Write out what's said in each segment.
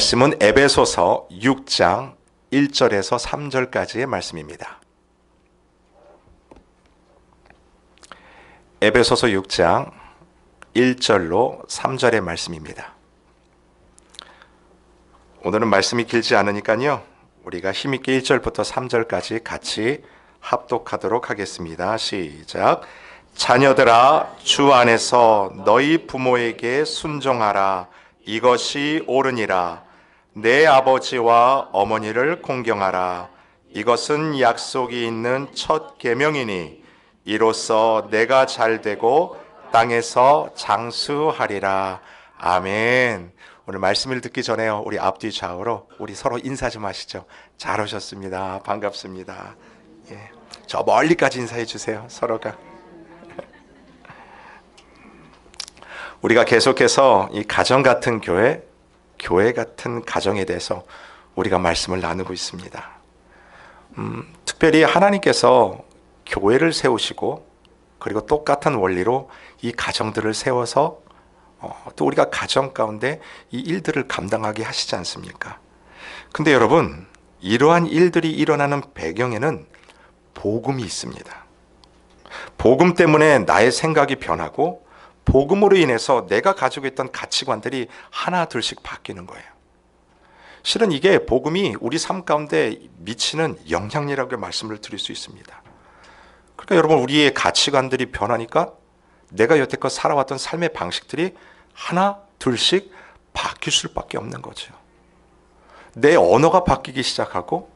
말씀은 에베소서 6장 1절에서 3절까지의 말씀입니다. 에베소서 6장 1절로 3절의 말씀입니다. 오늘은 말씀이 길지 않으니까요, 우리가 힘있게 1절부터 3절까지 같이 합독하도록 하겠습니다. 시작. 자녀들아, 주 안에서 너희 부모에게 순종하라. 이것이 옳으니라. 내 아버지와 어머니를 공경하라. 이것은 약속이 있는 첫 계명이니 이로써 내가 잘되고 땅에서 장수하리라. 아멘. 오늘 말씀을 듣기 전에요, 우리 앞뒤 좌우로 우리 서로 인사 좀 하시죠. 잘 오셨습니다. 반갑습니다. 예. 저 멀리까지 인사해 주세요. 서로가. 우리가 계속해서 이 가정 같은 교회 같은 가정에 대해서 우리가 말씀을 나누고 있습니다. 특별히 하나님께서 교회를 세우시고 그리고 똑같은 원리로 이 가정들을 세워서 또 우리가 가정 가운데 이 일들을 감당하게 하시지 않습니까? 근데 여러분, 이러한 일들이 일어나는 배경에는 복음이 있습니다. 복음 때문에 나의 생각이 변하고 복음으로 인해서 내가 가지고 있던 가치관들이 하나 둘씩 바뀌는 거예요. 실은 이게 복음이 우리 삶 가운데 미치는 영향력이라고 말씀을 드릴 수 있습니다. 그러니까 여러분, 우리의 가치관들이 변하니까 내가 여태껏 살아왔던 삶의 방식들이 하나 둘씩 바뀔 수밖에 없는 거죠. 내 언어가 바뀌기 시작하고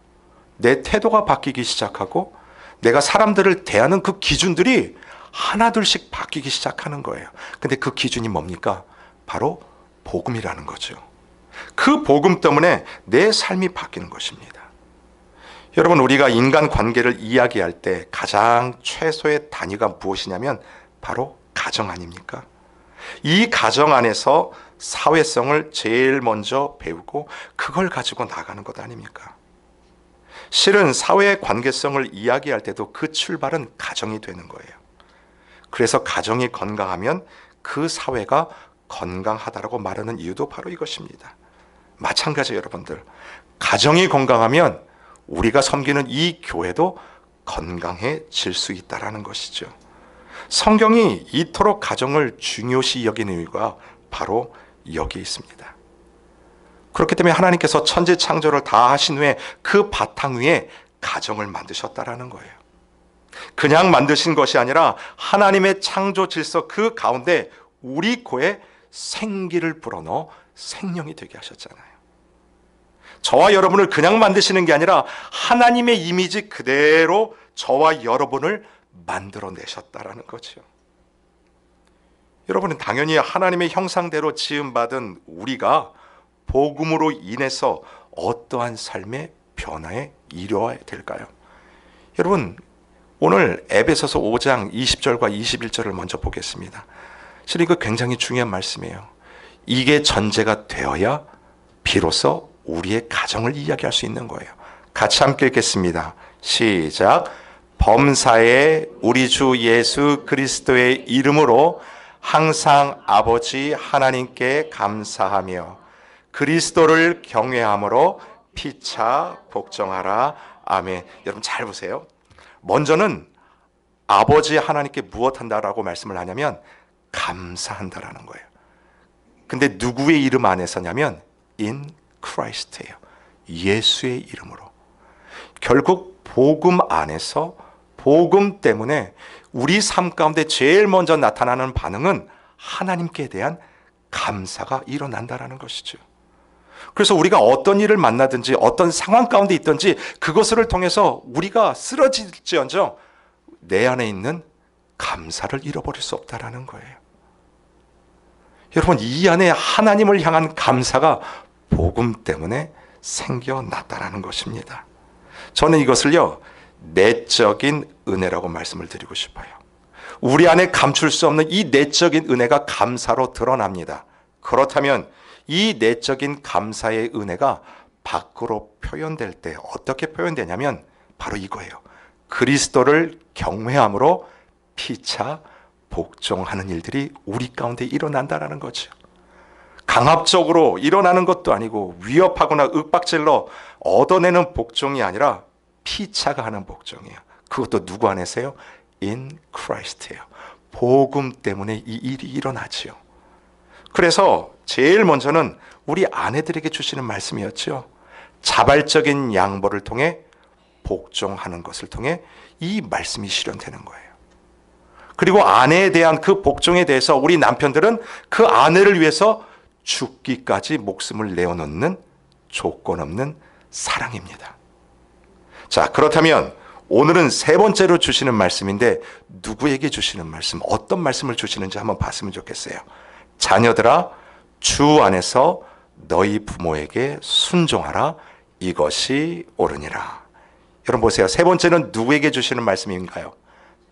내 태도가 바뀌기 시작하고 내가 사람들을 대하는 그 기준들이 하나둘씩 바뀌기 시작하는 거예요. 근데 그 기준이 뭡니까? 바로 복음이라는 거죠. 그 복음 때문에 내 삶이 바뀌는 것입니다. 여러분, 우리가 인간 관계를 이야기할 때 가장 최소의 단위가 무엇이냐면 바로 가정 아닙니까? 이 가정 안에서 사회성을 제일 먼저 배우고 그걸 가지고 나가는 것 아닙니까? 실은 사회 관계성을 이야기할 때도 그 출발은 가정이 되는 거예요. 그래서 가정이 건강하면 그 사회가 건강하다라고 말하는 이유도 바로 이것입니다. 마찬가지 여러분들, 가정이 건강하면 우리가 섬기는 이 교회도 건강해질 수 있다는 것이죠. 성경이 이토록 가정을 중요시 여기는 이유가 바로 여기 있습니다. 그렇기 때문에 하나님께서 천지 창조를 다 하신 후에 그 바탕 위에 가정을 만드셨다라는 거예요. 그냥 만드신 것이 아니라 하나님의 창조 질서 그 가운데 우리 코에 생기를 불어넣어 생명이 되게 하셨잖아요. 저와 여러분을 그냥 만드시는 게 아니라 하나님의 이미지 그대로 저와 여러분을 만들어내셨다라는 거죠. 여러분은 당연히 하나님의 형상대로 지음받은 우리가 복음으로 인해서 어떠한 삶의 변화에 이루어야 될까요? 여러분, 오늘 에베소서 5장 20절과 21절을 먼저 보겠습니다. 실은 이거 굉장히 중요한 말씀이에요. 이게 전제가 되어야 비로소 우리의 가정을 이야기할 수 있는 거예요. 같이 함께 읽겠습니다. 시작. 범사에 우리 주 예수 그리스도의 이름으로 항상 아버지 하나님께 감사하며 그리스도를 경외함으로 피차 복종하라. 아멘. 여러분 잘 보세요. 먼저는 아버지 하나님께 무엇한다라고 말씀을 하냐면 감사한다라는 거예요. 근데 누구의 이름 안에서냐면 in Christ예요. 예수의 이름으로. 결국 복음 안에서 복음 때문에 우리 삶 가운데 제일 먼저 나타나는 반응은 하나님께 대한 감사가 일어난다라는 것이죠. 그래서 우리가 어떤 일을 만나든지 어떤 상황 가운데 있든지 그것을 통해서 우리가 쓰러질지언정 내 안에 있는 감사를 잃어버릴 수 없다라는 거예요. 여러분, 이 안에 하나님을 향한 감사가 복음 때문에 생겨났다라는 것입니다. 저는 이것을요, 내적인 은혜라고 말씀을 드리고 싶어요. 우리 안에 감출 수 없는 이 내적인 은혜가 감사로 드러납니다. 그렇다면 이 내적인 감사의 은혜가 밖으로 표현될 때 어떻게 표현되냐면 바로 이거예요. 그리스도를 경외함으로 피차 복종하는 일들이 우리 가운데 일어난다라는 거죠. 강압적으로 일어나는 것도 아니고 위협하거나 윽박질러 얻어내는 복종이 아니라 피차가 하는 복종이에요. 그것도 누구 안에서요? In Christ예요. 복음 때문에 이 일이 일어나지요. 그래서 제일 먼저는 우리 아내들에게 주시는 말씀이었죠. 자발적인 양보를 통해 복종하는 것을 통해 이 말씀이 실현되는 거예요. 그리고 아내에 대한 그 복종에 대해서 우리 남편들은 그 아내를 위해서 죽기까지 목숨을 내어놓는 조건 없는 사랑입니다. 자, 그렇다면 오늘은 세 번째로 주시는 말씀인데 누구에게 주시는 말씀, 어떤 말씀을 주시는지 한번 봤으면 좋겠어요. 자녀들아, 주 안에서 너희 부모에게 순종하라. 이것이 옳으니라. 여러분 보세요. 세 번째는 누구에게 주시는 말씀인가요?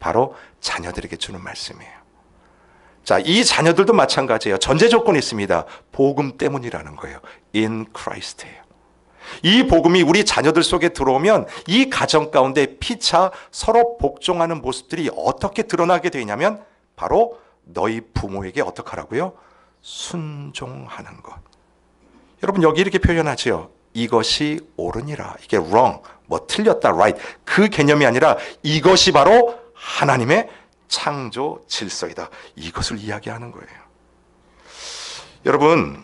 바로 자녀들에게 주는 말씀이에요. 자, 이 자녀들도 마찬가지예요. 전제 조건이 있습니다. 복음 때문이라는 거예요. In Christ예요. 이 복음이 우리 자녀들 속에 들어오면 이 가정 가운데 피차 서로 복종하는 모습들이 어떻게 드러나게 되냐면 바로 너희 부모에게 어떻게 하라고요? 순종하는 것. 여러분 여기 이렇게 표현하지요. 이것이 옳으니라. 이게 wrong, 뭐 틀렸다, right. 그 개념이 아니라 이것이 바로 하나님의 창조 질서이다. 이것을 이야기하는 거예요. 여러분,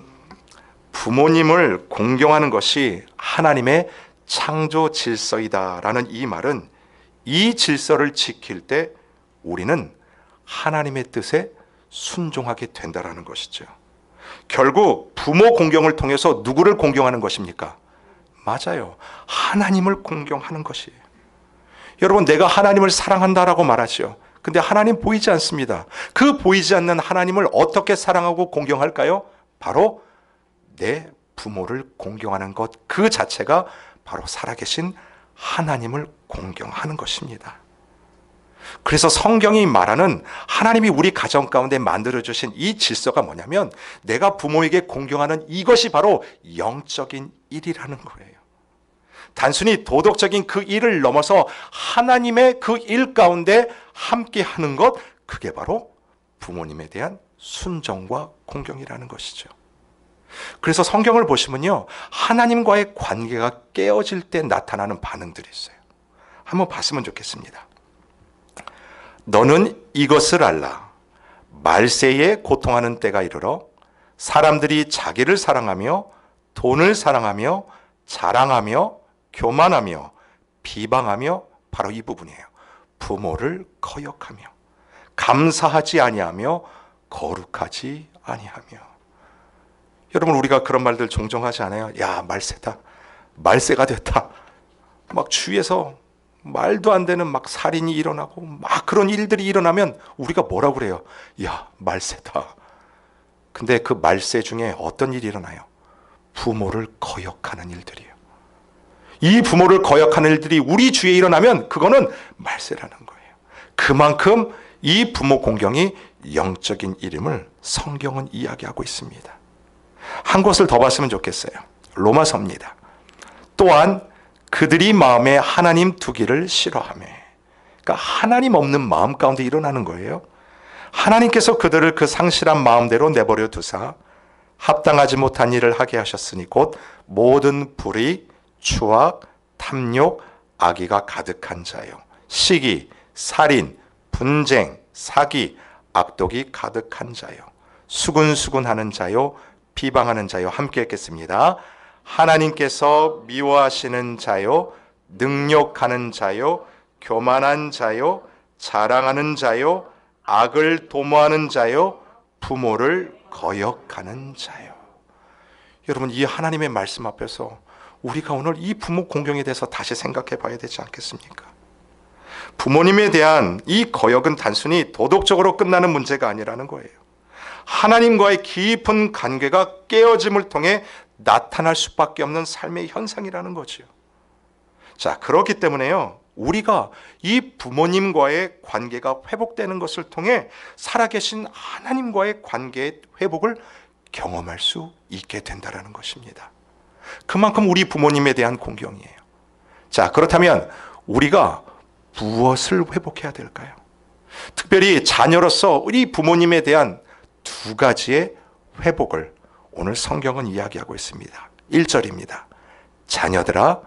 부모님을 공경하는 것이 하나님의 창조 질서이다라는 이 말은 이 질서를 지킬 때 우리는 하나님의 뜻에 순종하게 된다라는 것이죠. 결국 부모 공경을 통해서 누구를 공경하는 것입니까? 맞아요. 하나님을 공경하는 것이에요. 여러분, 내가 하나님을 사랑한다라고 말하죠. 근데 하나님 보이지 않습니다. 그 보이지 않는 하나님을 어떻게 사랑하고 공경할까요? 바로 내 부모를 공경하는 것 그 자체가 바로 살아계신 하나님을 공경하는 것입니다. 그래서 성경이 말하는 하나님이 우리 가정 가운데 만들어주신 이 질서가 뭐냐면 내가 부모에게 공경하는 이것이 바로 영적인 일이라는 거예요. 단순히 도덕적인 그 일을 넘어서 하나님의 그 일 가운데 함께 하는 것, 그게 바로 부모님에 대한 순종과 공경이라는 것이죠. 그래서 성경을 보시면요, 하나님과의 관계가 깨어질 때 나타나는 반응들이 있어요. 한번 봤으면 좋겠습니다. 너는 이것을 알라. 말세에 고통하는 때가 이르러 사람들이 자기를 사랑하며 돈을 사랑하며 자랑하며 교만하며 비방하며 바로 이 부분이에요. 부모를 거역하며 감사하지 아니하며 거룩하지 아니하며. 여러분, 우리가 그런 말들 종종 하지 않아요? 야, 말세다. 말세가 됐다. 막 주위에서 말도 안 되는 막 살인이 일어나고 막 그런 일들이 일어나면 우리가 뭐라고 그래요? 야, 말세다. 근데 그 말세 중에 어떤 일이 일어나요? 부모를 거역하는 일들이에요. 이 부모를 거역하는 일들이 우리 주위에 일어나면 그거는 말세라는 거예요. 그만큼 이 부모 공경이 영적인 일임을 성경은 이야기하고 있습니다. 한 곳을 더 봤으면 좋겠어요. 로마서입니다. 또한 그들이 마음에 하나님 두기를 싫어하며, 그러니까 하나님 없는 마음 가운데 일어나는 거예요. 하나님께서 그들을 그 상실한 마음대로 내버려 두사 합당하지 못한 일을 하게 하셨으니 곧 모든 불의, 추악, 탐욕, 악의가 가득한 자요, 시기, 살인, 분쟁, 사기, 악독이 가득한 자요, 수군수군하는 자요, 비방하는 자요. 함께 읽겠습니다. 하나님께서 미워하시는 자요, 능욕하는 자요, 교만한 자요, 자랑하는 자요, 악을 도모하는 자요, 부모를 거역하는 자요. 여러분, 이 하나님의 말씀 앞에서 우리가 오늘 이 부모 공경에 대해서 다시 생각해 봐야 되지 않겠습니까? 부모님에 대한 이 거역은 단순히 도덕적으로 끝나는 문제가 아니라는 거예요. 하나님과의 깊은 관계가 깨어짐을 통해 나타날 수밖에 없는 삶의 현상이라는 거죠. 자, 그렇기 때문에요, 우리가 이 부모님과의 관계가 회복되는 것을 통해 살아계신 하나님과의 관계의 회복을 경험할 수 있게 된다는 것입니다. 그만큼 우리 부모님에 대한 공경이에요. 자, 그렇다면 우리가 무엇을 회복해야 될까요? 특별히 자녀로서 우리 부모님에 대한 두 가지의 회복을 오늘 성경은 이야기하고 있습니다. 1절입니다. 자녀들아,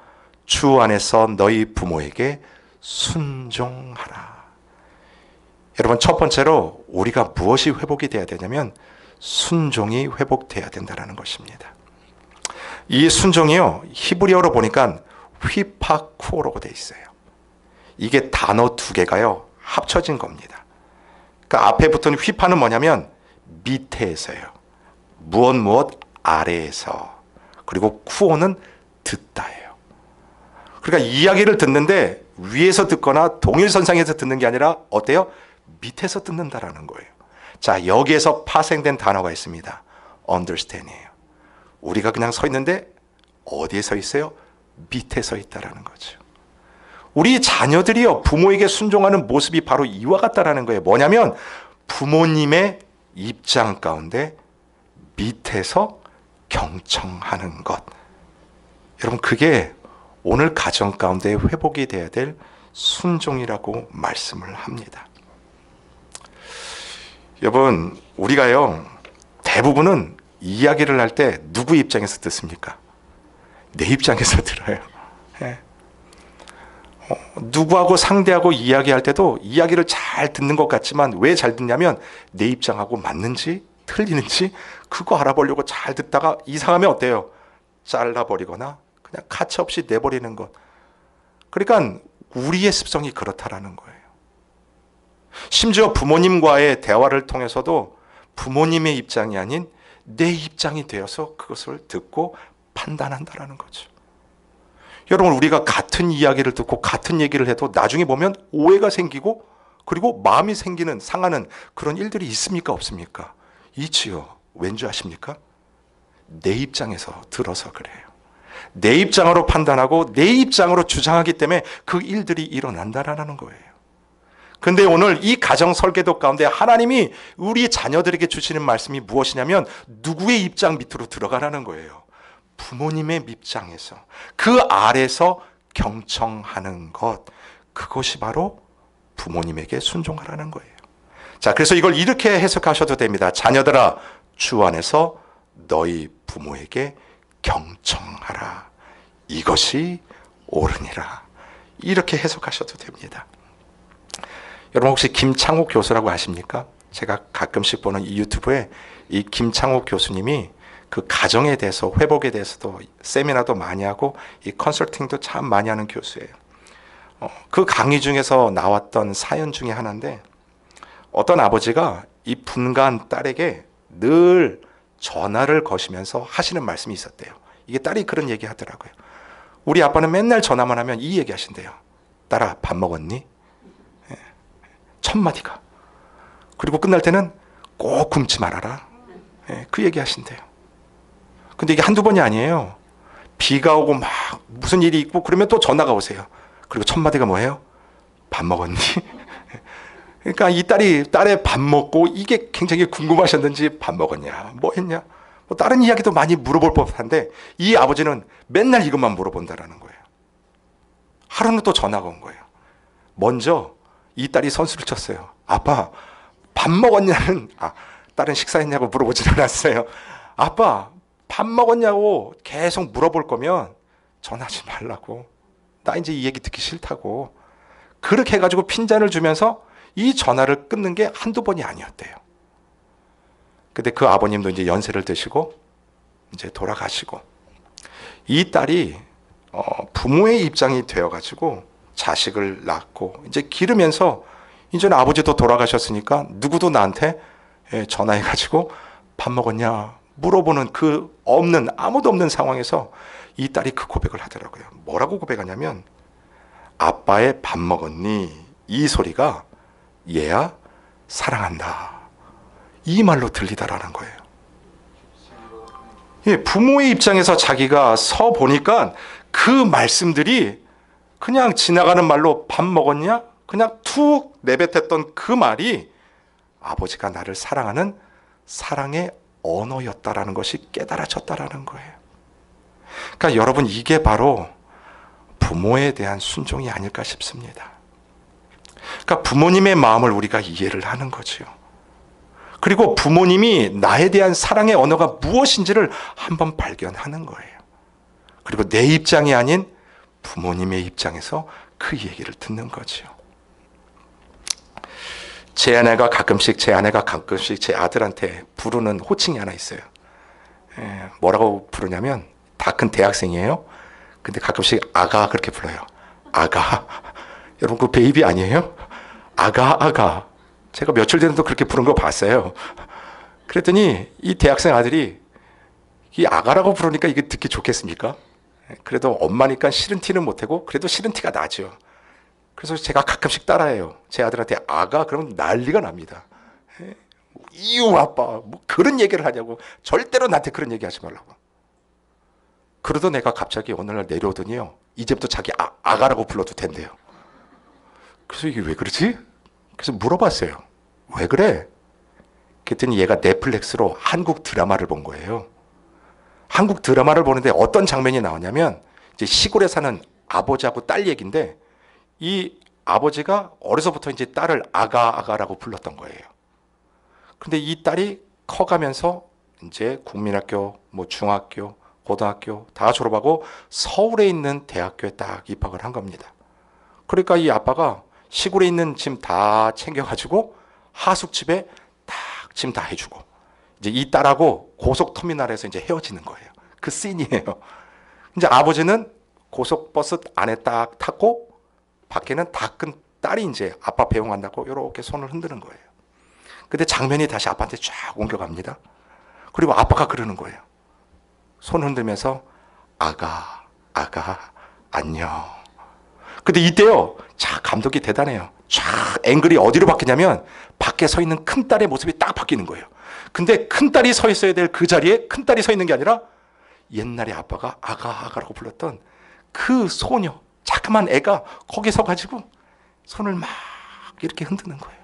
주 안에서 너희 부모에게 순종하라. 여러분, 첫 번째로 우리가 무엇이 회복이 돼야 되냐면 순종이 회복돼야 된다는 것입니다. 이 순종이요, 히브리어로 보니까 휘파쿠오라고 되어 있어요. 이게 단어 두 개가요 합쳐진 겁니다. 그러니까 앞에 붙은 휘파는 뭐냐면 밑에서요, 무엇 아래에서, 그리고 쿠오는 듣다예요. 그러니까 이야기를 듣는데 위에서 듣거나 동일선상에서 듣는 게 아니라 어때요? 밑에서 듣는다라는 거예요. 자, 여기에서 파생된 단어가 있습니다. understand이에요. 우리가 그냥 서 있는데 어디에 서 있어요? 밑에 서 있다라는 거죠. 우리 자녀들이요, 부모에게 순종하는 모습이 바로 이와 같다라는 거예요. 뭐냐면 부모님의 입장 가운데 밑에서 경청하는 것. 여러분, 그게 오늘 가정 가운데 회복이 돼야 될 순종이라고 말씀을 합니다. 여러분, 우리가요 대부분은 이야기를 할 때 누구 입장에서 듣습니까? 내 입장에서 들어요. 예. 누구하고 상대하고 이야기할 때도 이야기를 잘 듣는 것 같지만 왜 잘 듣냐면 내 입장하고 맞는지 틀리는지 그거 알아보려고 잘 듣다가 이상하면 어때요? 잘라버리거나 그냥 가차없이 내버리는 것. 그러니까 우리의 습성이 그렇다라는 거예요. 심지어 부모님과의 대화를 통해서도 부모님의 입장이 아닌 내 입장이 되어서 그것을 듣고 판단한다라는 거죠. 여러분, 우리가 같은 이야기를 듣고 같은 얘기를 해도 나중에 보면 오해가 생기고 그리고 마음이 생기는, 상하는 그런 일들이 있습니까? 없습니까? 있지요. 왠지 아십니까? 내 입장에서 들어서 그래요. 내 입장으로 판단하고 내 입장으로 주장하기 때문에 그 일들이 일어난다라는 거예요. 근데 오늘 이 가정 설계도 가운데 하나님이 우리 자녀들에게 주시는 말씀이 무엇이냐면 누구의 입장 밑으로 들어가라는 거예요. 부모님의 입장에서, 그 아래서 경청하는 것, 그것이 바로 부모님에게 순종하라는 거예요. 자, 그래서 이걸 이렇게 해석하셔도 됩니다. 자녀들아, 주 안에서 너희 부모에게 경청하라. 이것이 옳으니라. 이렇게 해석하셔도 됩니다. 여러분, 혹시 김창욱 교수라고 아십니까? 제가 가끔씩 보는 이 유튜브에 이 김창욱 교수님이 그 가정에 대해서, 회복에 대해서도 세미나도 많이 하고 이 컨설팅도 참 많이 하는 교수예요. 그 강의 중에서 나왔던 사연 중에 하나인데, 어떤 아버지가 이 분간 딸에게 늘 전화를 거시면서 하시는 말씀이 있었대요. 이게 딸이 그런 얘기 하더라고요. 우리 아빠는 맨날 전화만 하면 이 얘기 하신대요. 딸아, 밥 먹었니? 첫 마디가. 그리고 끝날 때는 꼭 굶지 말아라. 그 얘기 하신대요. 근데 이게 한두 번이 아니에요. 비가 오고 막 무슨 일이 있고 그러면 또 전화가 오세요. 그리고 첫 마디가 뭐예요? 밥 먹었니? 그러니까 이 딸의 밥 먹고 이게 굉장히 궁금하셨는지 밥 먹었냐, 뭐 했냐, 뭐 다른 이야기도 많이 물어볼 법한데 이 아버지는 맨날 이것만 물어본다라는 거예요. 하루는 또 전화가 온 거예요. 먼저 이 딸이 선수를 쳤어요. 아빠, 밥 먹었냐는, 딸은 식사했냐고 물어보진 않았어요. 아빠, 밥 먹었냐고 계속 물어볼 거면 전화하지 말라고. 나 이제 이 얘기 듣기 싫다고. 그렇게 해가지고 핀잔을 주면서 이 전화를 끊는 게 한두 번이 아니었대요. 근데 그 아버님도 이제 연세를 드시고 이제 돌아가시고, 이 딸이 부모의 입장이 되어가지고 자식을 낳고 이제 기르면서 이제는 아버지도 돌아가셨으니까 누구도 나한테 전화해가지고 밥 먹었냐 물어보는 그 없는, 아무도 없는 상황에서 이 딸이 그 고백을 하더라고요. 뭐라고 고백하냐면 아빠의 밥 먹었니? 이 소리가 얘야 사랑한다. 이 말로 들리다라는 거예요. 예, 부모의 입장에서 자기가 서 보니까 그 말씀들이 그냥 지나가는 말로 밥 먹었냐? 그냥 툭 내뱉었던 그 말이 아버지가 나를 사랑하는 사랑의 언어였다라는 것이 깨달아졌다라는 거예요. 그러니까 여러분, 이게 바로 부모에 대한 순종이 아닐까 싶습니다. 그러니까 부모님의 마음을 우리가 이해를 하는 거죠. 그리고 부모님이 나에 대한 사랑의 언어가 무엇인지를 한번 발견하는 거예요. 그리고 내 입장이 아닌 부모님의 입장에서 그 얘기를 듣는 거죠. 제 아내가 가끔씩 제 아들한테 부르는 호칭이 하나 있어요. 뭐라고 부르냐면, 다 큰 대학생이에요. 근데 가끔씩 아가 그렇게 불러요. 아가. 여러분 그 베이비 아니에요? 아가. 제가 며칠 전에도 그렇게 부른 거 봤어요. 그랬더니 이 대학생 아들이 이 아가라고 부르니까 이게 듣기 좋겠습니까? 그래도 엄마니까 싫은 티는 못하고 그래도 싫은 티가 나죠. 그래서 제가 가끔씩 따라해요. 제 아들한테 아가 그러면 난리가 납니다. 이유 아빠 뭐 그런 얘기를 하냐고. 절대로 나한테 그런 얘기 하지 말라고. 그러던 애가 갑자기 어느 날 내려오더니요, 이제부터 자기 아가라고 불러도 된대요. 그래서 이게 왜 그러지? 그래서 물어봤어요. 왜 그래? 그랬더니 얘가 넷플릭스로 한국 드라마를 본 거예요. 한국 드라마를 보는데 어떤 장면이 나오냐면, 이제 시골에 사는 아버지하고 딸 얘기인데, 이 아버지가 어려서부터 이제 딸을 아가라고 불렀던 거예요. 근데 이 딸이 커가면서 이제 국민학교, 뭐 중학교, 고등학교 다 졸업하고 서울에 있는 대학교에 딱 입학을 한 겁니다. 그러니까 이 아빠가 시골에 있는 짐 다 챙겨가지고 하숙집에 딱 짐 다 해주고, 이제 이 딸하고 고속터미널에서 이제 헤어지는 거예요. 그 씬이에요. 이제 아버지는 고속버스 안에 딱 탔고, 밖에는 다 큰 딸이 이제 아빠 배웅한다고 이렇게 손을 흔드는 거예요. 근데 장면이 다시 아빠한테 쫙 옮겨갑니다. 그리고 아빠가 그러는 거예요. 손 흔들면서 아가 안녕. 근데 이때요, 자, 감독이 대단해요. 쫙 앵글이 어디로 바뀌냐면 밖에 서 있는 큰딸의 모습이 딱 바뀌는 거예요. 근데 큰딸이 서 있어야 될 그 자리에 큰딸이 서 있는 게 아니라 옛날에 아빠가 아가라고 불렀던 그 소녀, 자그만 애가 거기 서가지고 손을 막 이렇게 흔드는 거예요.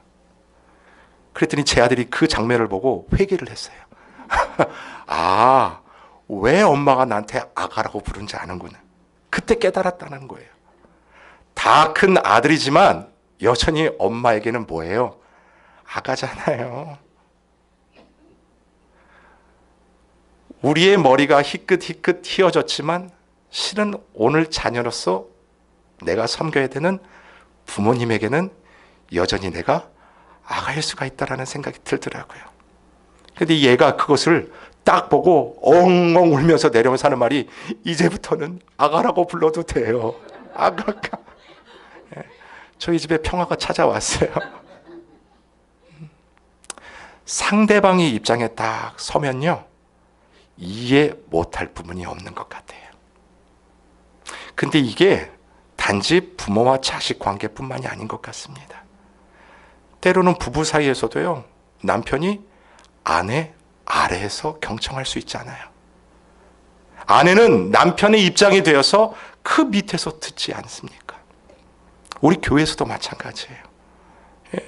그랬더니 제 아들이 그 장면을 보고 회개를 했어요. 아, 왜 엄마가 나한테 아가라고 부른지 아는구나. 그때 깨달았다는 거예요. 다 큰 아들이지만 여전히 엄마에게는 뭐예요? 아가잖아요. 우리의 머리가 희끗희끗 휘어졌지만 실은 오늘 자녀로서 내가 섬겨야 되는 부모님에게는 여전히 내가 아가일 수가 있다라는 생각이 들더라고요. 근데 얘가 그것을 딱 보고 엉엉 울면서 내려오면서 하는 말이, 이제부터는 아가라고 불러도 돼요. 아가가. 저희 집에 평화가 찾아왔어요. 상대방의 입장에 딱 서면요, 이해 못할 부분이 없는 것 같아요. 근데 이게 단지 부모와 자식 관계뿐만이 아닌 것 같습니다. 때로는 부부 사이에서도요, 남편이 아내 아래에서 경청할 수 있잖아요. 아내는 남편의 입장이 되어서 그 밑에서 듣지 않습니까? 우리 교회에서도 마찬가지예요. 예.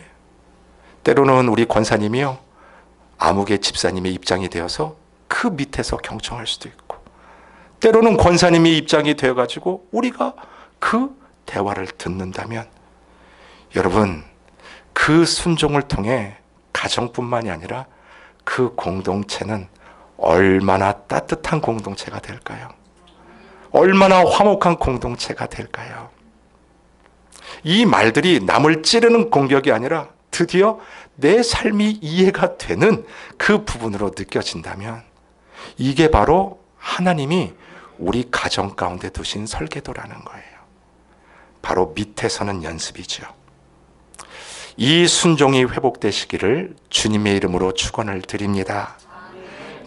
때로는 우리 권사님이요, 아무개 집사님의 입장이 되어서 그 밑에서 경청할 수도 있고, 때로는 권사님의 입장이 되어가지고 우리가 그 대화를 듣는다면, 여러분, 그 순종을 통해 가정뿐만이 아니라 그 공동체는 얼마나 따뜻한 공동체가 될까요? 얼마나 화목한 공동체가 될까요? 이 말들이 남을 찌르는 공격이 아니라 드디어 내 삶이 이해가 되는 그 부분으로 느껴진다면, 이게 바로 하나님이 우리 가정 가운데 두신 설계도라는 거예요. 바로 밑에 서는 연습이죠. 이 순종이 회복되시기를 주님의 이름으로 축원을 드립니다.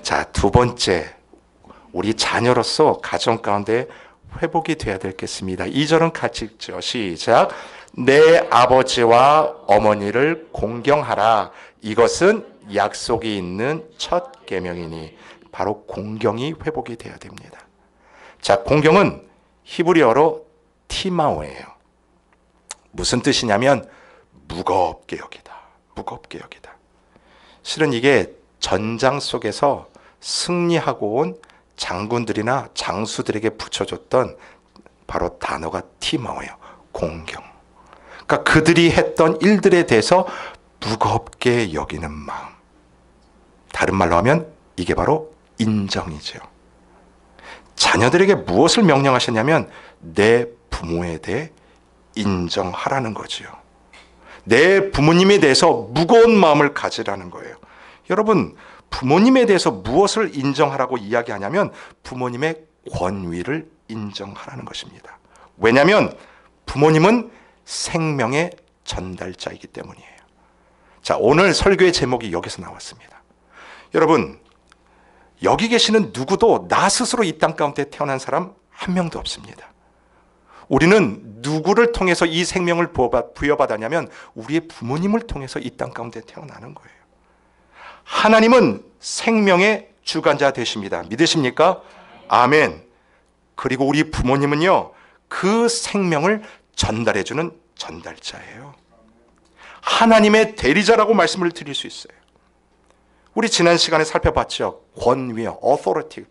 자, 두 번째, 우리 자녀로서 가정 가운데 회복이 돼야 되겠습니다. 2절은 같이 읽죠. 시작. 내 아버지와 어머니를 공경하라. 이것은 약속이 있는 첫 계명이니. 바로 공경이 회복이 돼야 됩니다. 자, 공경은 히브리어로 티마오예요. 무슨 뜻이냐면 무겁게 여기다. 무겁게 여기다. 실은 이게 전장 속에서 승리하고 온 장군들이나 장수들에게 붙여줬던 바로 단어가 티마오예요. 공경. 그러니까 그들이 했던 일들에 대해서 무겁게 여기는 마음. 다른 말로 하면 이게 바로 인정이죠. 자녀들에게 무엇을 명령하셨냐면 내 부모에 대해 인정하라는 거지요. 내 부모님에 대해서 무거운 마음을 가지라는 거예요. 여러분, 부모님에 대해서 무엇을 인정하라고 이야기하냐면 부모님의 권위를 인정하라는 것입니다. 왜냐하면 부모님은 생명의 전달자이기 때문이에요. 자, 오늘 설교의 제목이 여기서 나왔습니다. 여러분, 여기 계시는 누구도 나 스스로 이 땅 가운데 태어난 사람 한 명도 없습니다. 우리는 누구를 통해서 이 생명을 부여받았냐면 우리의 부모님을 통해서 이 땅 가운데 태어나는 거예요. 하나님은 생명의 주관자 되십니다. 믿으십니까? 아멘. 그리고 우리 부모님은요, 그 생명을 전달해주는 전달자예요. 하나님의 대리자라고 말씀을 드릴 수 있어요. 우리 지난 시간에 살펴봤죠. 권위요, authority.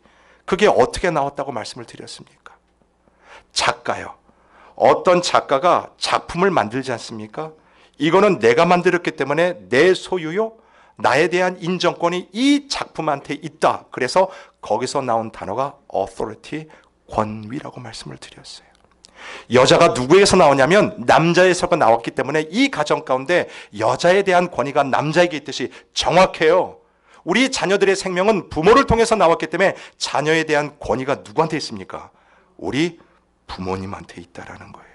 그게 어떻게 나왔다고 말씀을 드렸습니까? 작가요. 어떤 작가가 작품을 만들지 않습니까? 이거는 내가 만들었기 때문에 내 소유요, 나에 대한 인정권이 이 작품한테 있다. 그래서 거기서 나온 단어가 authority, 권위라고 말씀을 드렸어요. 여자가 누구에서 나오냐면 남자에서가 나왔기 때문에 이 가정 가운데 여자에 대한 권위가 남자에게 있듯이 정확해요. 우리 자녀들의 생명은 부모를 통해서 나왔기 때문에 자녀에 대한 권위가 누구한테 있습니까? 우리 부모님한테 있다라는 거예요.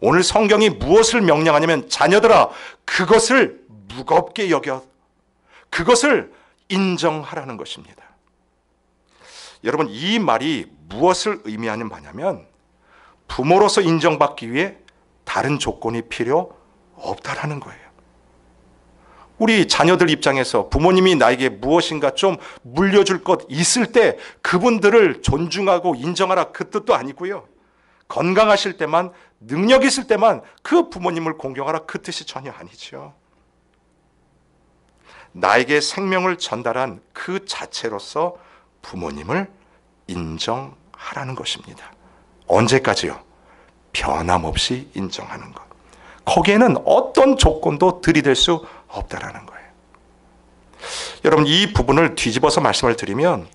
오늘 성경이 무엇을 명령하냐면 자녀들아, 그것을 무겁게 여겨, 그것을 인정하라는 것입니다. 여러분, 이 말이 무엇을 의미하는 바냐면 부모로서 인정받기 위해 다른 조건이 필요 없다라는 거예요. 우리 자녀들 입장에서 부모님이 나에게 무엇인가 좀 물려줄 것 있을 때 그분들을 존중하고 인정하라, 그 뜻도 아니고요. 건강하실 때만, 능력 있을 때만 그 부모님을 공경하라, 그 뜻이 전혀 아니죠. 나에게 생명을 전달한 그 자체로서 부모님을 인정하라는 것입니다. 언제까지요? 변함없이 인정하는 것. 거기에는 어떤 조건도 들이댈 수 없다라는 거예요. 여러분, 이 부분을 뒤집어서 말씀을 드리면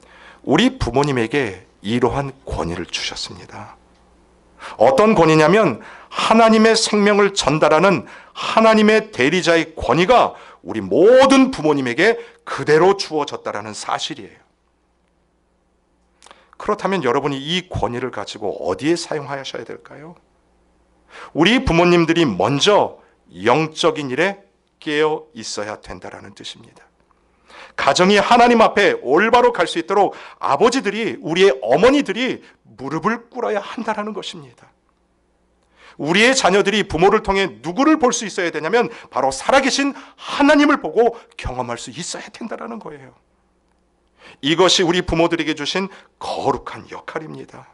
우리 부모님에게 이러한 권위를 주셨습니다. 어떤 권위냐면 하나님의 생명을 전달하는 하나님의 대리자의 권위가 우리 모든 부모님에게 그대로 주어졌다라는 사실이에요. 그렇다면 여러분이 이 권위를 가지고 어디에 사용하셔야 될까요? 우리 부모님들이 먼저 영적인 일에 깨어 있어야 된다라는 뜻입니다. 가정이 하나님 앞에 올바로 갈 수 있도록 아버지들이, 우리의 어머니들이 무릎을 꿇어야 한다라는 것입니다. 우리의 자녀들이 부모를 통해 누구를 볼 수 있어야 되냐면 바로 살아계신 하나님을 보고 경험할 수 있어야 된다라는 거예요. 이것이 우리 부모들에게 주신 거룩한 역할입니다.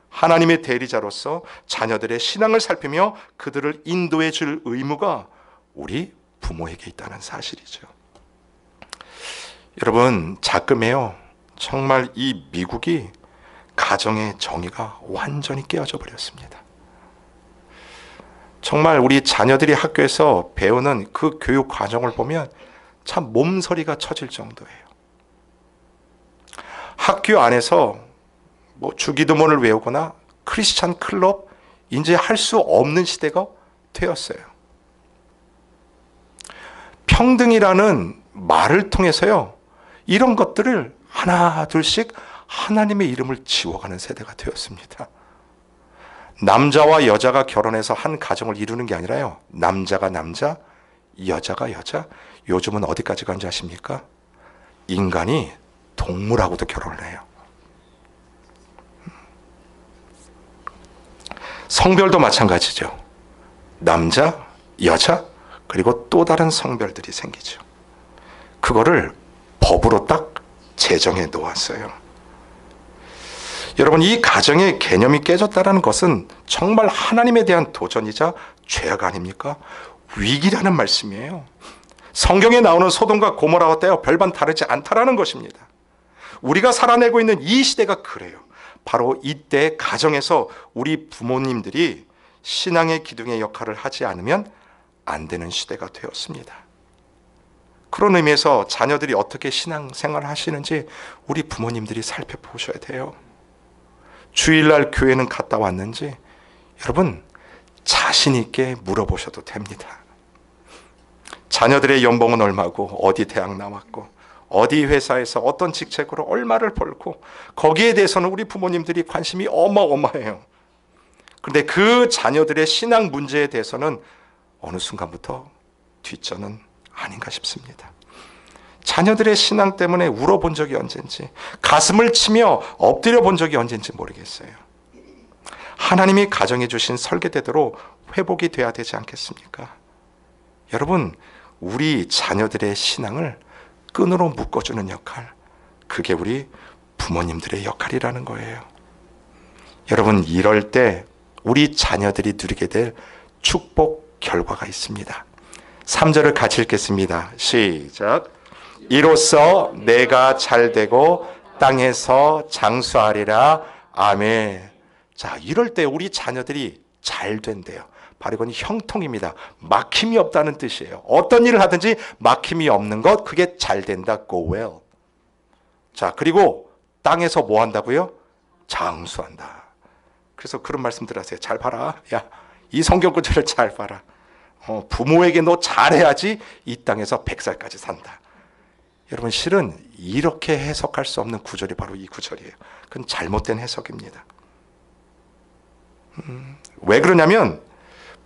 하나님의 대리자로서 자녀들의 신앙을 살피며 그들을 인도해 줄 의무가 우리 부모에게 있다는 사실이죠. 여러분, 자금에요, 정말 이 미국이 가정의 정의가 완전히 깨어져 버렸습니다. 정말 우리 자녀들이 학교에서 배우는 그 교육 과정을 보면 참 몸서리가 쳐질 정도예요. 학교 안에서 뭐 주기도문을 외우거나 크리스찬 클럽, 이제 할 수 없는 시대가 되었어요. 평등이라는 말을 통해서요, 이런 것들을 하나 둘씩 하나님의 이름을 지워가는 세대가 되었습니다. 남자와 여자가 결혼해서 한 가정을 이루는 게 아니라요, 남자가 남자, 여자가 여자. 요즘은 어디까지 간지 아십니까? 인간이 동물하고도 결혼을 해요. 성별도 마찬가지죠. 남자, 여자, 그리고 또 다른 성별들이 생기죠. 그거를 법으로 딱 제정해 놓았어요. 여러분, 이 가정의 개념이 깨졌다는 것은 정말 하나님에 대한 도전이자 죄악 아닙니까? 위기라는 말씀이에요. 성경에 나오는 소돔과 고모라와 때와 별반 다르지 않다라는 것입니다. 우리가 살아내고 있는 이 시대가 그래요. 바로 이때 가정에서 우리 부모님들이 신앙의 기둥의 역할을 하지 않으면 안 되는 시대가 되었습니다. 그런 의미에서 자녀들이 어떻게 신앙생활을 하시는지 우리 부모님들이 살펴보셔야 돼요. 주일날 교회는 갔다 왔는지 여러분 자신 있게 물어보셔도 됩니다. 자녀들의 연봉은 얼마고, 어디 대학 나왔고, 어디 회사에서 어떤 직책으로 얼마를 벌고, 거기에 대해서는 우리 부모님들이 관심이 어마어마해요. 그런데 그 자녀들의 신앙 문제에 대해서는 어느 순간부터 뒷전은 아닌가 싶습니다. 자녀들의 신앙 때문에 울어본 적이 언젠지, 가슴을 치며 엎드려 본 적이 언젠지 모르겠어요. 하나님이 가정해 주신 설계대로 회복이 돼야 되지 않겠습니까? 여러분, 우리 자녀들의 신앙을 끈으로 묶어주는 역할, 그게 우리 부모님들의 역할이라는 거예요. 여러분, 이럴 때 우리 자녀들이 누리게 될 축복 결과가 있습니다. 3절을 같이 읽겠습니다. 시작. 이로써 내가 잘되고 땅에서 장수하리라. 아멘. 자, 이럴 때 우리 자녀들이 잘 된대요. 바로 이건 형통입니다. 막힘이 없다는 뜻이에요. 어떤 일을 하든지 막힘이 없는 것, 그게 잘 된다. Go well. 자, 그리고 땅에서 뭐 한다고요? 장수한다. 그래서 그런 말씀들 하세요. 잘 봐라. 야, 이 성경 구절을 잘 봐라. 부모에게 너 잘해야지 이 땅에서 100살까지 산다. 여러분, 실은 이렇게 해석할 수 없는 구절이 바로 이 구절이에요. 그건 잘못된 해석입니다. 왜 그러냐면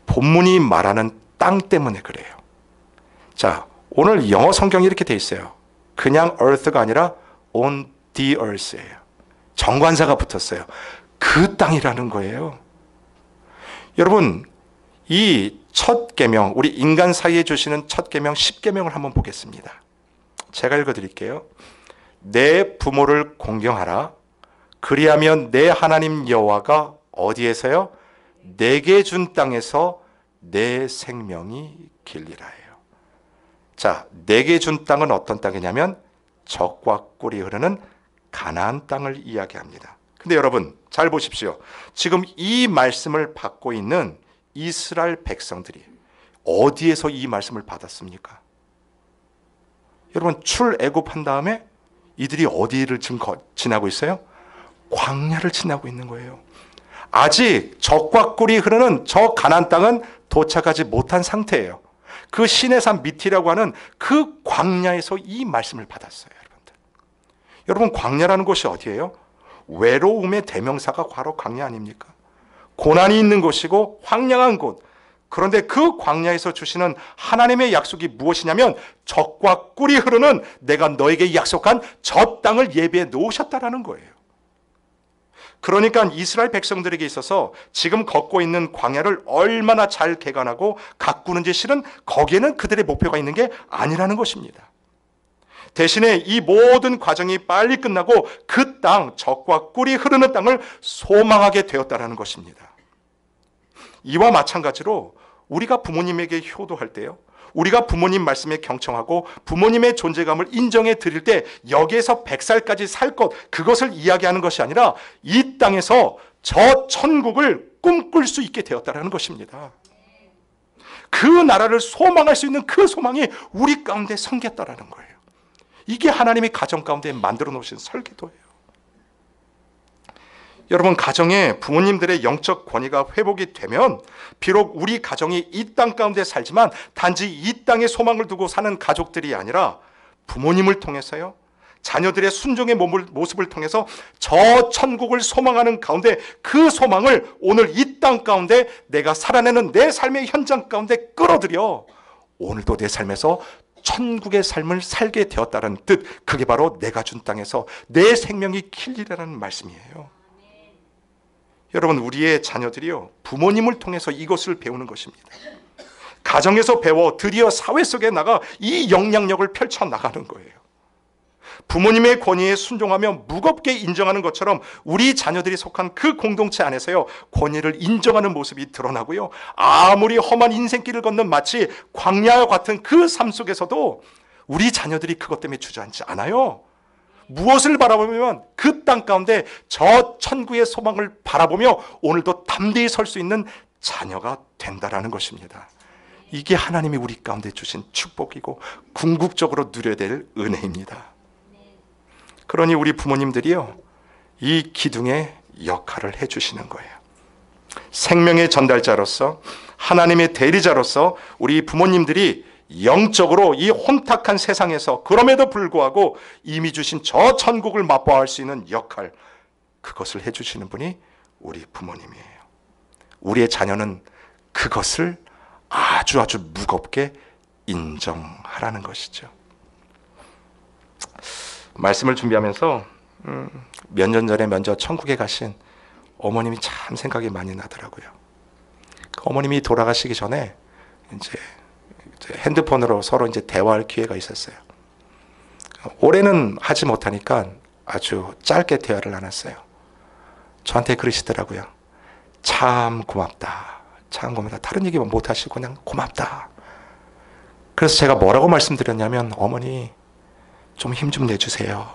본문이 말하는 땅 때문에 그래요. 자, 오늘 영어 성경이 이렇게 돼 있어요. 그냥 earth가 아니라 on the earth예요. 정관사가 붙었어요. 그 땅이라는 거예요. 여러분, 이 첫 계명, 우리 인간 사이에 주시는 첫 계명 10계명을 한번 보겠습니다. 제가 읽어드릴게요. 내 부모를 공경하라. 그리하면 내 하나님 여호와가 어디에서요? 내게 준 땅에서 내 생명이 길리라예요. 자, 내게 준 땅은 어떤 땅이냐면 젖과 꿀이 흐르는 가나안 땅을 이야기합니다. 근데 여러분 잘 보십시오. 지금 이 말씀을 받고 있는 이스라엘 백성들이 어디에서 이 말씀을 받았습니까? 여러분, 출애굽한 다음에 이들이 어디를 지금 지나고 있어요? 광야를 지나고 있는 거예요. 아직 젖과 꿀이 흐르는 저 가나안 땅은 도착하지 못한 상태예요. 그 시내산 미티라고 하는 그 광야에서 이 말씀을 받았어요. 여러분들, 여러분, 광야라는 곳이 어디예요? 외로움의 대명사가 바로 광야 아닙니까? 고난이 있는 곳이고 황량한 곳. 그런데 그 광야에서 주시는 하나님의 약속이 무엇이냐면 젖과 꿀이 흐르는 내가 너에게 약속한 저 땅을 예비해 놓으셨다라는 거예요. 그러니까 이스라엘 백성들에게 있어서 지금 걷고 있는 광야를 얼마나 잘 개간하고 가꾸는지 실은 거기에는 그들의 목표가 있는 게 아니라는 것입니다. 대신에 이 모든 과정이 빨리 끝나고 그 땅, 젖과 꿀이 흐르는 땅을 소망하게 되었다는 것입니다. 이와 마찬가지로 우리가 부모님에게 효도할 때요, 우리가 부모님 말씀에 경청하고 부모님의 존재감을 인정해 드릴 때 여기에서 100살까지 살 것, 그것을 이야기하는 것이 아니라 이 땅에서 저 천국을 꿈꿀 수 있게 되었다는 것입니다. 그 나라를 소망할 수 있는 그 소망이 우리 가운데 생겼다는 거예요. 이게 하나님이 가정 가운데 만들어 놓으신 설계도예요. 여러분, 가정에 부모님들의 영적 권위가 회복이 되면 비록 우리 가정이 이 땅 가운데 살지만 단지 이 땅에 소망을 두고 사는 가족들이 아니라 부모님을 통해서요, 자녀들의 순종의 모습을 통해서 저 천국을 소망하는 가운데 그 소망을 오늘 이 땅 가운데 내가 살아내는 내 삶의 현장 가운데 끌어들여 오늘도 내 삶에서 천국의 삶을 살게 되었다는 뜻, 그게 바로 내가 준 땅에서 내 생명이 길리라는 말씀이에요. 여러분, 우리의 자녀들이요, 부모님을 통해서 이것을 배우는 것입니다. 가정에서 배워 드디어 사회 속에 나가 이 영향력을 펼쳐나가는 거예요. 부모님의 권위에 순종하며 무겁게 인정하는 것처럼 우리 자녀들이 속한 그 공동체 안에서요, 권위를 인정하는 모습이 드러나고요, 아무리 험한 인생길을 걷는 마치 광야와 같은 그 삶 속에서도 우리 자녀들이 그것 때문에 주저앉지 않아요. 무엇을 바라보면 그 땅 가운데 저 천국의 소망을 바라보며 오늘도 담대히 설 수 있는 자녀가 된다라는 것입니다. 이게 하나님이 우리 가운데 주신 축복이고 궁극적으로 누려야 될 은혜입니다. 그러니 우리 부모님들이요, 이 기둥의 역할을 해주시는 거예요. 생명의 전달자로서, 하나님의 대리자로서 우리 부모님들이 영적으로 이 혼탁한 세상에서 그럼에도 불구하고 이미 주신 저 천국을 맛보아할 수 있는 역할, 그것을 해주시는 분이 우리 부모님이에요. 우리의 자녀는 그것을 아주 무겁게 인정하라는 것이죠. 말씀을 준비하면서 몇 년 전에 먼저 천국에 가신 어머님이 참 생각이 많이 나더라고요. 어머님이 돌아가시기 전에 이제 핸드폰으로 서로 이제 대화할 기회가 있었어요. 올해는 하지 못하니까 아주 짧게 대화를 나눴어요. 저한테 그러시더라고요. 참 고맙다. 참 고맙다. 다른 얘기 못 하시고 그냥 고맙다. 그래서 제가 뭐라고 말씀드렸냐면, 어머니 좀 힘 좀 내주세요.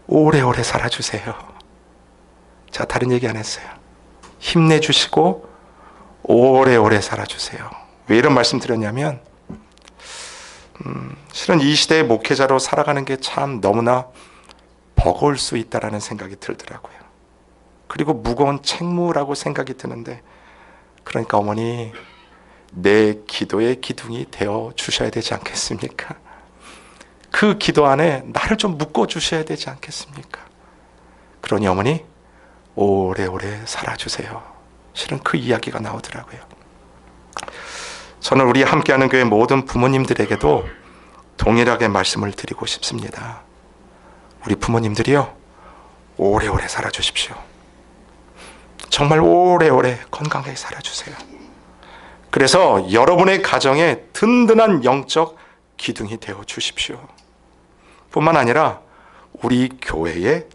오래오래 살아주세요. 제가 다른 얘기 안 했어요. 힘내주시고 오래오래 살아주세요. 왜 이런 말씀 드렸냐면, 실은 이 시대의 목회자로 살아가는 게 참 너무나 버거울 수 있다라는 생각이 들더라고요. 그리고 무거운 책무라고 생각이 드는데, 그러니까 어머니, 내 기도의 기둥이 되어 주셔야 되지 않겠습니까? 그 기도 안에 나를 좀 묶어 주셔야 되지 않겠습니까? 그러니 어머니, 오래오래 살아주세요. 실은 그 이야기가 나오더라고요. 저는 우리 함께하는 교회 모든 부모님들에게도 동일하게 말씀을 드리고 싶습니다. 우리 부모님들이요, 오래오래 살아주십시오. 정말 오래오래 건강하게 살아주세요. 그래서 여러분의 가정에 든든한 영적 기둥이 되어 주십시오. 뿐만 아니라 우리 교회에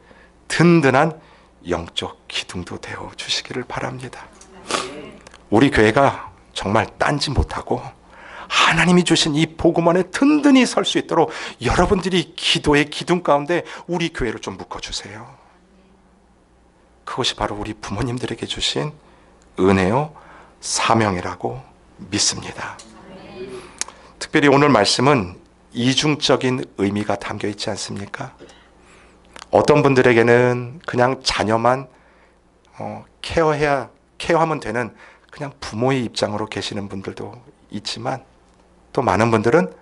든든한 영적 기둥도 되어 주시기를 바랍니다. 우리 교회가 정말 딴지 못하고 하나님이 주신 이 복음 안에 든든히 설 수 있도록 여러분들이 기도의 기둥 가운데 우리 교회를 좀 묶어주세요. 그것이 바로 우리 부모님들에게 주신 은혜요 사명이라고 믿습니다. 특별히 오늘 말씀은 이중적인 의미가 담겨 있지 않습니까? 어떤 분들에게는 그냥 자녀만 케어하면 되는 그냥 부모의 입장으로 계시는 분들도 있지만, 또 많은 분들은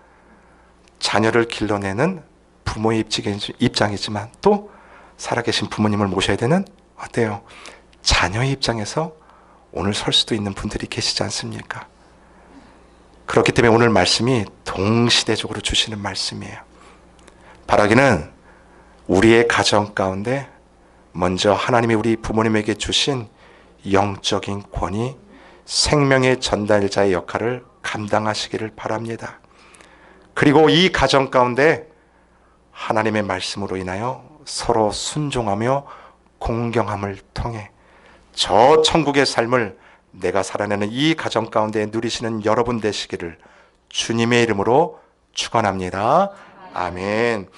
자녀를 길러내는 부모의 입장이지만 또 살아계신 부모님을 모셔야 되는, 어때요? 자녀의 입장에서 오늘 설 수도 있는 분들이 계시지 않습니까? 그렇기 때문에 오늘 말씀이 동시대적으로 주시는 말씀이에요. 바라기는 우리의 가정 가운데 먼저 하나님이 우리 부모님에게 주신 영적인 권위, 생명의 전달자의 역할을 감당하시기를 바랍니다. 그리고 이 가정 가운데 하나님의 말씀으로 인하여 서로 순종하며 공경함을 통해 저 천국의 삶을 내가 살아내는 이 가정 가운데 누리시는 여러분 되시기를 주님의 이름으로 축원합니다. 아멘.